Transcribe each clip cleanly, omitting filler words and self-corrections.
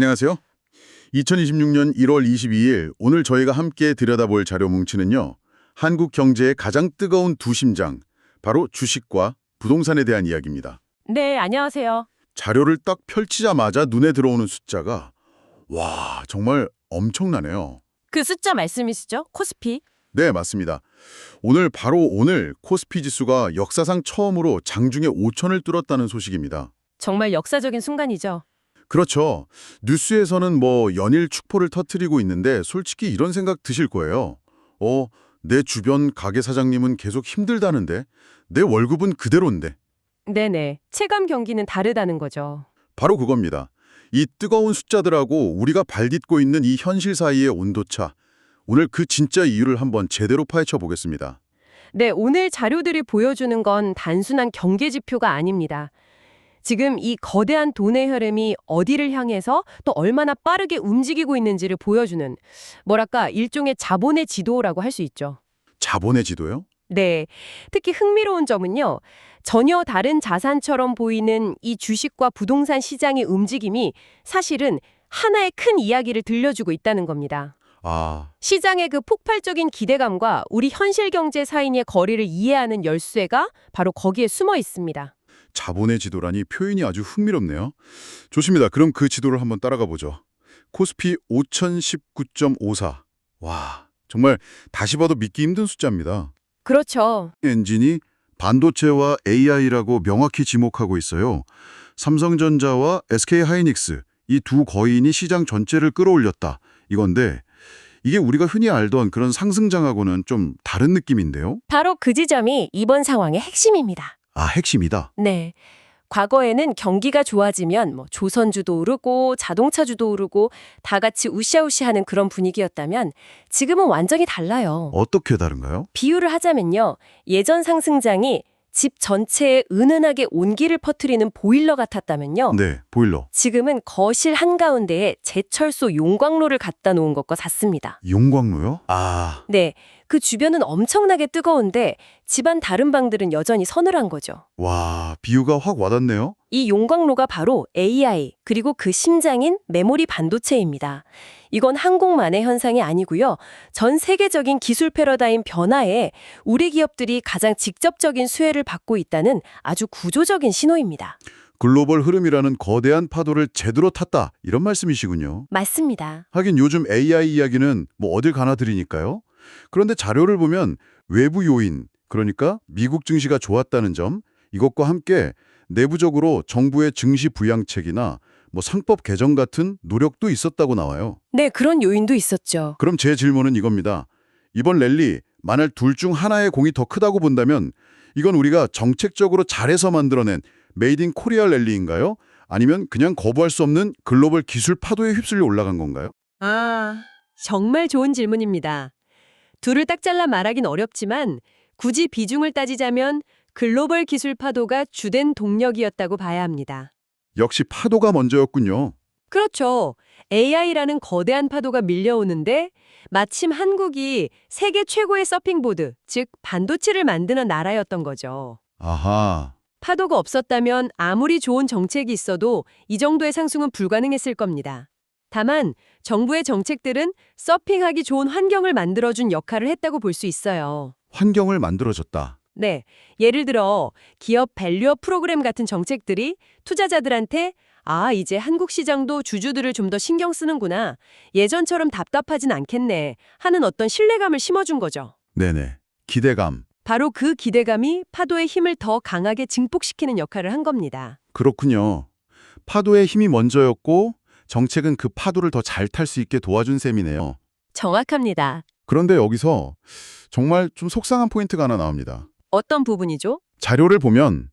안녕하세요. 2026년 1월 22일 오늘 저희가 함께 들여다볼 자료 뭉치는요. 한국 경제의 가장 뜨거운 두 심장, 바로 주식과 부동산에 대한 이야기입니다. 네, 안녕하세요. 자료를 딱 펼치자마자 눈에 들어오는 숫자가 와, 정말 엄청나네요. 그 숫자 말씀이시죠? 코스피? 네, 맞습니다. 오늘 코스피 지수가 역사상 처음으로 장중에 5천을 뚫었다는 소식입니다. 정말 역사적인 순간이죠. 그렇죠. 뉴스에서는 뭐 연일 축포를 터뜨리고 있는데 솔직히 이런 생각 드실 거예요. 내 주변 가게 사장님은 계속 힘들다는데 내 월급은 그대로인데. 네네. 체감 경기는 다르다는 거죠. 바로 그겁니다. 이 뜨거운 숫자들하고 우리가 발딛고 있는 이 현실 사이의 온도차. 오늘 그 진짜 이유를 한번 제대로 파헤쳐 보겠습니다. 네, 오늘 자료들이 보여주는 건 단순한 경계 지표가 아닙니다. 지금 이 거대한 돈의 흐름이 어디를 향해서 또 얼마나 빠르게 움직이고 있는지를 보여주는 뭐랄까 일종의 자본의 지도라고 할 수 있죠. 자본의 지도요? 네. 특히 흥미로운 점은요. 전혀 다른 자산처럼 보이는 이 주식과 부동산 시장의 움직임이 사실은 하나의 큰 이야기를 들려주고 있다는 겁니다. 아, 시장의 그 폭발적인 기대감과 우리 현실 경제 사이의 거리를 이해하는 열쇠가 바로 거기에 숨어 있습니다. 자본의 지도라니 표현이 아주 흥미롭네요. 좋습니다. 그럼 그 지도를 한번 따라가 보죠. 코스피 5019.54. 와, 정말 다시 봐도 믿기 힘든 숫자입니다. 그렇죠. 엔진이 반도체와 AI라고 명확히 지목하고 있어요. 삼성전자와 SK하이닉스, 이 두 거인이 시장 전체를 끌어올렸다. 이건데 이게 우리가 흔히 알던 그런 상승장하고는 좀 다른 느낌인데요? 바로 그 지점이 이번 상황의 핵심입니다. 아, 핵심이다. 네. 과거에는 경기가 좋아지면 조선주도 오르고 자동차주도 오르고 다 같이 우시아우시하는 그런 분위기였다면 지금은 완전히 달라요. 어떻게 다른가요? 비유를 하자면요. 예전 상승장이 집 전체에 은은하게 온기를 퍼뜨리는 보일러 같았다면요. 네, 보일러. 지금은 거실 한가운데에 제철소 용광로를 갖다 놓은 것과 같습니다. 용광로요? 아, 네, 그 주변은 엄청나게 뜨거운데 집안 다른 방들은 여전히 서늘한 거죠. 와, 비유가 확 와닿네요. 이 용광로가 바로 AI, 그리고 그 심장인 메모리 반도체입니다. 이건 한국만의 현상이 아니고요. 전 세계적인 기술 패러다임 변화에 우리 기업들이 가장 직접적인 수혜를 받고 있다는 아주 구조적인 신호입니다. 글로벌 흐름이라는 거대한 파도를 제대로 탔다. 이런 말씀이시군요. 맞습니다. 하긴 요즘 AI 이야기는 뭐 어딜 가나 들이니까요. 그런데 자료를 보면 외부 요인, 그러니까 미국 증시가 좋았다는 점, 이것과 함께 내부적으로 정부의 증시 부양책이나 뭐 상법 개정 같은 노력도 있었다고 나와요. 네, 그런 요인도 있었죠. 그럼 제 질문은 이겁니다. 이번 랠리, 만약 둘 중 하나의 공이 더 크다고 본다면 이건 우리가 정책적으로 잘해서 만들어낸 메이드 인 코리아 랠리인가요? 아니면 그냥 거부할 수 없는 글로벌 기술 파도에 휩쓸려 올라간 건가요? 정말 좋은 질문입니다. 둘을 딱 잘라 말하긴 어렵지만 굳이 비중을 따지자면 글로벌 기술 파도가 주된 동력이었다고 봐야 합니다. 역시 파도가 먼저였군요. 그렇죠. AI라는 거대한 파도가 밀려오는데 마침 한국이 세계 최고의 서핑보드, 즉 반도체를 만드는 나라였던 거죠. 아하, 파도가 없었다면 아무리 좋은 정책이 있어도 이 정도의 상승은 불가능했을 겁니다. 다만 정부의 정책들은 서핑하기 좋은 환경을 만들어준 역할을 했다고 볼 수 있어요. 환경을 만들어줬다. 네, 예를 들어 기업 밸류업 프로그램 같은 정책들이 투자자들한테 이제 한국 시장도 주주들을 좀 더 신경 쓰는구나. 예전처럼 답답하진 않겠네. 하는 어떤 신뢰감을 심어준 거죠. 네네, 기대감. 바로 그 기대감이 파도의 힘을 더 강하게 증폭시키는 역할을 한 겁니다. 그렇군요. 파도의 힘이 먼저였고 정책은 그 파도를 더 잘 탈 수 있게 도와준 셈이네요. 정확합니다. 그런데 여기서 정말 좀 속상한 포인트가 하나 나옵니다. 어떤 부분이죠? 자료를 보면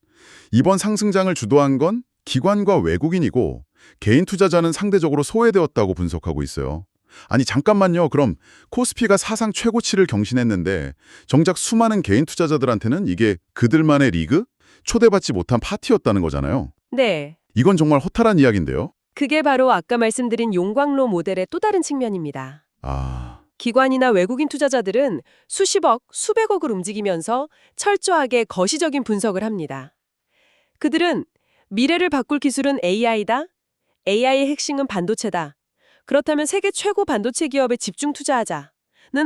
이번 상승장을 주도한 건 기관과 외국인이고 개인 투자자는 상대적으로 소외되었다고 분석하고 있어요. 아니 잠깐만요. 그럼 코스피가 사상 최고치를 경신했는데 정작 수많은 개인 투자자들한테는 이게 그들만의 리그? 초대받지 못한 파티였다는 거잖아요. 네. 이건 정말 허탈한 이야기인데요. 그게 바로 아까 말씀드린 용광로 모델의 또 다른 측면입니다. 아, 기관이나 외국인 투자자들은 수십억, 수백억을 움직이면서 철저하게 거시적인 분석을 합니다. 그들은 미래를 바꿀 기술은 AI다, AI의 핵심은 반도체다. 그렇다면 세계 최고 반도체 기업에 집중 투자하자는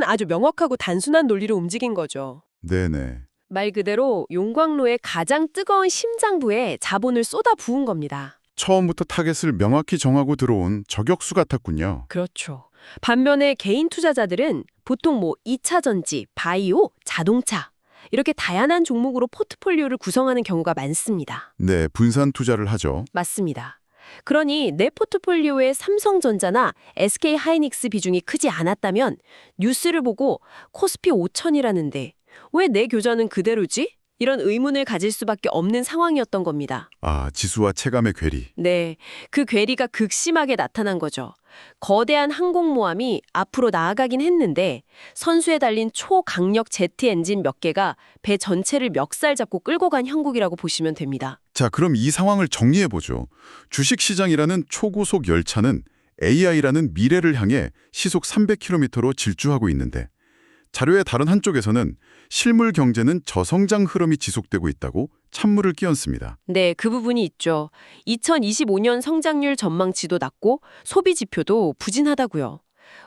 아주 명확하고 단순한 논리로 움직인 거죠. 네네. 말 그대로 용광로의 가장 뜨거운 심장부에 자본을 쏟아 부은 겁니다. 처음부터 타겟을 명확히 정하고 들어온 저격수 같았군요. 그렇죠. 반면에 개인 투자자들은 보통 2차 전지, 바이오, 자동차 이렇게 다양한 종목으로 포트폴리오를 구성하는 경우가 많습니다. 네, 분산 투자를 하죠. 맞습니다. 그러니 내 포트폴리오에 삼성전자나 SK하이닉스 비중이 크지 않았다면 뉴스를 보고 코스피 5천이라는데 왜 내 교전은 그대로지? 이런 의문을 가질 수밖에 없는 상황이었던 겁니다. 아, 지수와 체감의 괴리. 네, 그 괴리가 극심하게 나타난 거죠. 거대한 항공모함이 앞으로 나아가긴 했는데 선수에 달린 초강력 제트 엔진 몇 개가 배 전체를 멱살 잡고 끌고 간 형국이라고 보시면 됩니다. 자, 그럼 이 상황을 정리해보죠. 주식시장이라는 초고속 열차는 AI라는 미래를 향해 시속 300km로 질주하고 있는데 자료의 다른 한쪽에서는 실물 경제는 저성장 흐름이 지속되고 있다고 찬물을 끼얹습니다. 네, 그 부분이 있죠. 2025년 성장률 전망치도 낮고 소비 지표도 부진하다고요.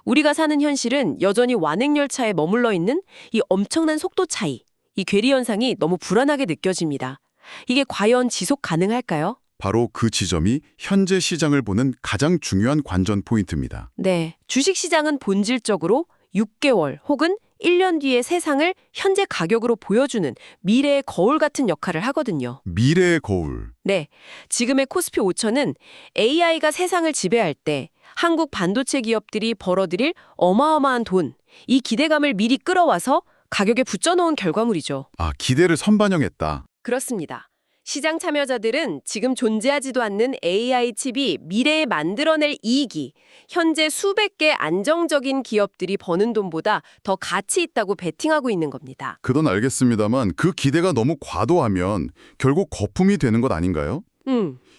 우리가 사는 현실은 여전히 완행열차에 머물러 있는 이 엄청난 속도 차이, 이 괴리 현상이 너무 불안하게 느껴집니다. 이게 과연 지속 가능할까요? 바로 그 지점이 현재 시장을 보는 가장 중요한 관전 포인트입니다. 네, 주식시장은 본질적으로 6개월 혹은 1년 뒤의 세상을 현재 가격으로 보여주는 미래의 거울 같은 역할을 하거든요. 미래의 거울. 네, 지금의 코스피 5천은 AI가 세상을 지배할 때 한국 반도체 기업들이 벌어들일 어마어마한 돈, 이 기대감을 미리 끌어와서 가격에 붙여놓은 결과물이죠. 아, 기대를 선반영했다. 그렇습니다. 시장 참여자들은 지금 존재하지도 않는 AI 칩이 미래에 만들어낼 이익이 현재 수백 개 안정적인 기업들이 버는 돈보다 더 가치 있다고 베팅하고 있는 겁니다. 그 돈 알겠습니다만 그 기대가 너무 과도하면 결국 거품이 되는 것 아닌가요?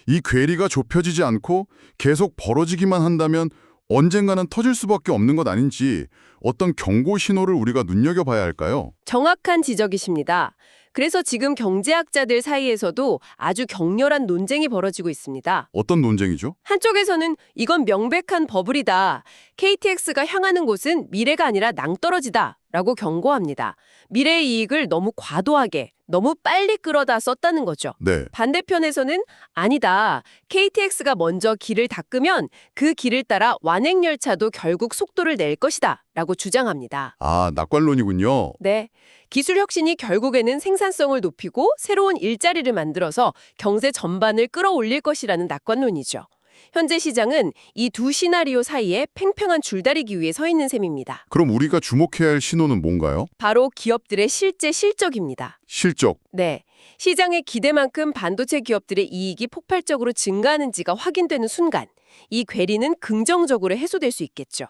이 괴리가 좁혀지지 않고 계속 벌어지기만 한다면 언젠가는 터질 수밖에 없는 것 아닌지 어떤 경고 신호를 우리가 눈여겨봐야 할까요? 정확한 지적이십니다. 그래서 지금 경제학자들 사이에서도 아주 격렬한 논쟁이 벌어지고 있습니다. 어떤 논쟁이죠? 한쪽에서는 이건 명백한 버블이다. KTX가 향하는 곳은 미래가 아니라 낭떠러지다. 라고 경고합니다. 미래의 이익을 너무 과도하게, 너무 빨리 끌어다 썼다는 거죠. 네. 반대편에서는 아니다. KTX가 먼저 길을 닦으면 그 길을 따라 완행열차도 결국 속도를 낼 것이다. 라고 주장합니다. 아, 낙관론이군요. 네. 기술 혁신이 결국에는 생산성을 높이고 새로운 일자리를 만들어서 경제 전반을 끌어올릴 것이라는 낙관론이죠. 현재 시장은 이 두 시나리오 사이에 팽팽한 줄다리기 위에 서 있는 셈입니다. 그럼 우리가 주목해야 할 신호는 뭔가요? 바로 기업들의 실제 실적입니다. 실적. 네. 시장의 기대만큼 반도체 기업들의 이익이 폭발적으로 증가하는지가 확인되는 순간 이 괴리는 긍정적으로 해소될 수 있겠죠.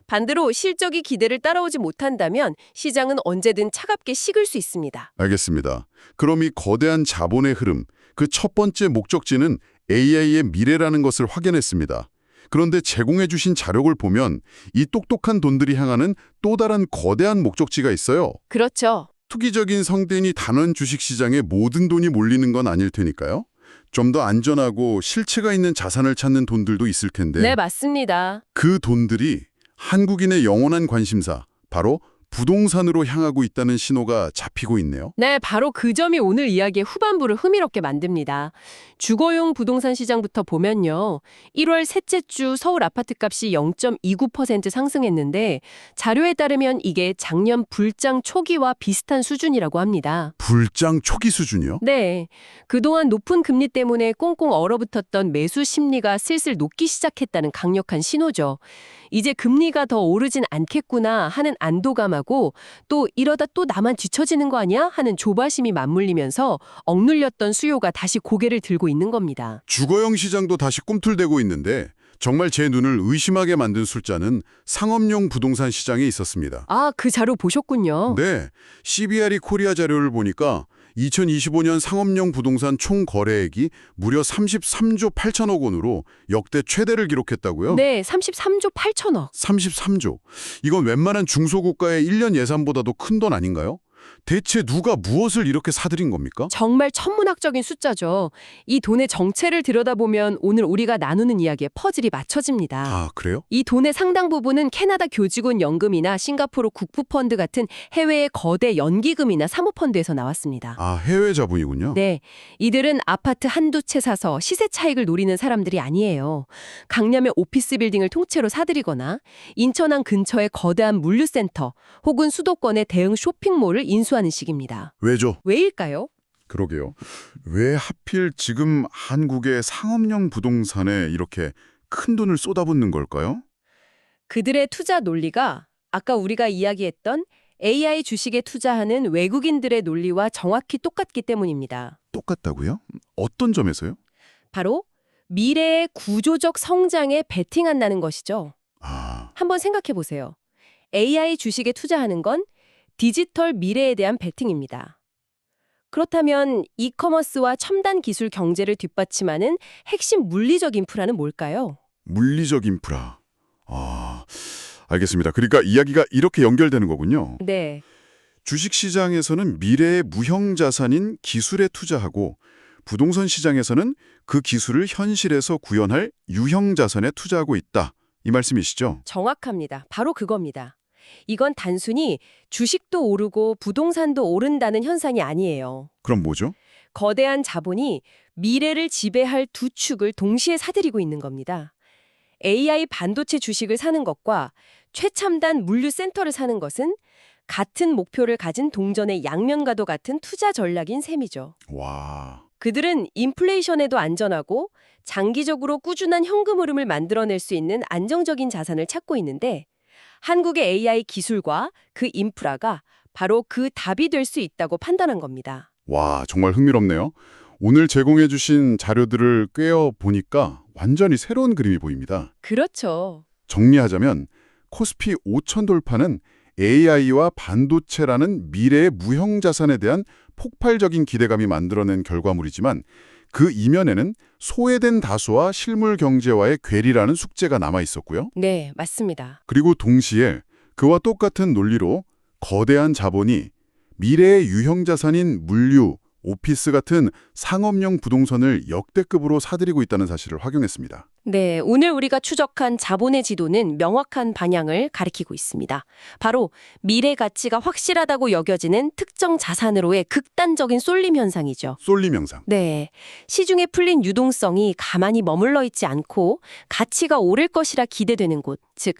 반대로 실적이 기대를 따라오지 못한다면 시장은 언제든 차갑게 식을 수 있습니다. 알겠습니다. 그럼 이 거대한 자본의 흐름, 그 첫 번째 목적지는 AI의 미래라는 것을 확인했습니다. 그런데 제공해 주신 자료를 보면 이 똑똑한 돈들이 향하는 또 다른 거대한 목적지가 있어요. 그렇죠. 투기적인 성대니 단원 주식시장에 모든 돈이 몰리는 건 아닐 테니까요. 좀 더 안전하고 실체가 있는 자산을 찾는 돈들도 있을 텐데 네, 맞습니다. 그 돈들이 한국인의 영원한 관심사, 바로 부동산으로 향하고 있다는 신호가 잡히고 있네요. 네, 바로 그 점이 오늘 이야기의 후반부를 흥미롭게 만듭니다. 주거용 부동산 시장부터 보면요. 1월 셋째 주 서울 아파트값이 0.29% 상승했는데 자료에 따르면 이게 작년 불장 초기와 비슷한 수준이라고 합니다. 불장 초기 수준이요? 네, 그동안 높은 금리 때문에 꽁꽁 얼어붙었던 매수 심리가 슬슬 녹기 시작했다는 강력한 신호죠. 이제 금리가 더 오르진 않겠구나 하는 안도감하고 또 이러다 또 나만 뒤처지는 거 아니야? 하는 조바심이 맞물리면서 억눌렸던 수요가 다시 고개를 들고 있는 겁니다. 주거용 시장도 다시 꿈틀대고 있는데 정말 제 눈을 의심하게 만든 숫자는 상업용 부동산 시장에 있었습니다. 아, 그 자료 보셨군요. 네, CBRE 코리아 자료를 보니까 2025년 상업용 부동산 총 거래액이 무려 33조 8천억 원으로 역대 최대를 기록했다고요? 네, 33조 8천억. 33조. 이건 웬만한 중소국가의 1년 예산보다도 큰 돈 아닌가요? 대체 누가 무엇을 이렇게 사들인 겁니까? 정말 천문학적인 숫자죠. 이 돈의 정체를 들여다보면 오늘 우리가 나누는 이야기에 퍼즐이 맞춰집니다. 아, 그래요? 이 돈의 상당 부분은 캐나다 교직원 연금이나 싱가포르 국부펀드 같은 해외의 거대 연기금이나 사모펀드에서 나왔습니다. 아, 해외 자본이군요. 네, 이들은 아파트 한두 채 사서 시세 차익을 노리는 사람들이 아니에요. 강남의 오피스 빌딩을 통째로 사들이거나 인천항 근처의 거대한 물류센터 혹은 수도권의 대형 쇼핑몰을 인수하는 식입니다. 왜죠? 왜일까요? 그러게요. 왜 하필 지금 한국의 상업용 부동산에 이렇게 큰 돈을 쏟아붓는 걸까요? 그들의 투자 논리가 아까 우리가 이야기했던 AI 주식에 투자하는 외국인들의 논리와 정확히 똑같기 때문입니다. 똑같다고요? 어떤 점에서요? 바로 미래의 구조적 성장에 베팅한다는 것이죠. 아, 한번 생각해 보세요. AI 주식에 투자하는 건 디지털 미래에 대한 베팅입니다. 그렇다면 이커머스와 첨단 기술 경제를 뒷받침하는 핵심 물리적 인프라는 뭘까요? 물리적 인프라. 아, 알겠습니다. 그러니까 이야기가 이렇게 연결되는 거군요. 네. 주식시장에서는 미래의 무형자산인 기술에 투자하고 부동산 시장에서는 그 기술을 현실에서 구현할 유형자산에 투자하고 있다. 이 말씀이시죠? 정확합니다. 바로 그겁니다. 이건 단순히 주식도 오르고 부동산도 오른다는 현상이 아니에요. 그럼 뭐죠? 거대한 자본이 미래를 지배할 두 축을 동시에 사들이고 있는 겁니다. AI 반도체 주식을 사는 것과 최첨단 물류센터를 사는 것은 같은 목표를 가진 동전의 양면과도 같은 투자 전략인 셈이죠. 와, 그들은 인플레이션에도 안전하고 장기적으로 꾸준한 현금 흐름을 만들어낼 수 있는 안정적인 자산을 찾고 있는데 한국의 AI 기술과 그 인프라가 바로 그 답이 될 수 있다고 판단한 겁니다. 와, 정말 흥미롭네요. 오늘 제공해 주신 자료들을 꿰어 보니까 완전히 새로운 그림이 보입니다. 그렇죠. 정리하자면 코스피 5천 돌파는 AI와 반도체라는 미래의 무형자산에 대한 폭발적인 기대감이 만들어낸 결과물이지만 그 이면에는 소외된 다수와 실물 경제와의 괴리라는 숙제가 남아 있었고요. 네, 맞습니다. 그리고 동시에 그와 똑같은 논리로 거대한 자본이 미래의 유형자산인 물류, 오피스 같은 상업용 부동산을 역대급으로 사들이고 있다는 사실을 확인했습니다. 네, 오늘 우리가 추적한 자본의 지도는 명확한 방향을 가리키고 있습니다. 바로 미래 가치가 확실하다고 여겨지는 특정 자산으로의 극단적인 쏠림 현상이죠. 쏠림 현상. 네, 시중에 풀린 유동성이 가만히 머물러 있지 않고 가치가 오를 것이라 기대되는 곳, 즉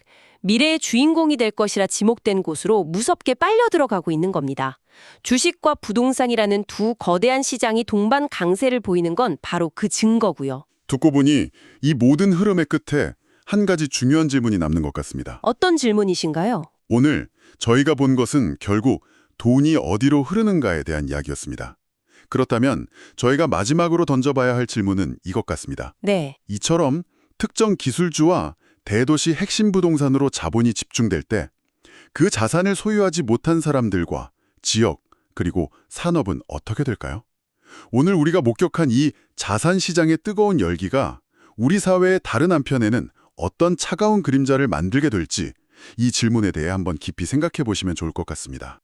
미래의 주인공이 될 것이라 지목된 곳으로 무섭게 빨려 들어가고 있는 겁니다. 주식과 부동산이라는 두 거대한 시장이 동반 강세를 보이는 건 바로 그 증거고요. 듣고 보니 이 모든 흐름의 끝에 한 가지 중요한 질문이 남는 것 같습니다. 어떤 질문이신가요? 오늘 저희가 본 것은 결국 돈이 어디로 흐르는가에 대한 이야기였습니다. 그렇다면 저희가 마지막으로 던져봐야 할 질문은 이것 같습니다. 네, 이처럼 특정 기술주와 대도시 핵심 부동산으로 자본이 집중될 때 그 자산을 소유하지 못한 사람들과 지역 그리고 산업은 어떻게 될까요? 오늘 우리가 목격한 이 자산 시장의 뜨거운 열기가 우리 사회의 다른 한편에는 어떤 차가운 그림자를 만들게 될지 이 질문에 대해 한번 깊이 생각해 보시면 좋을 것 같습니다.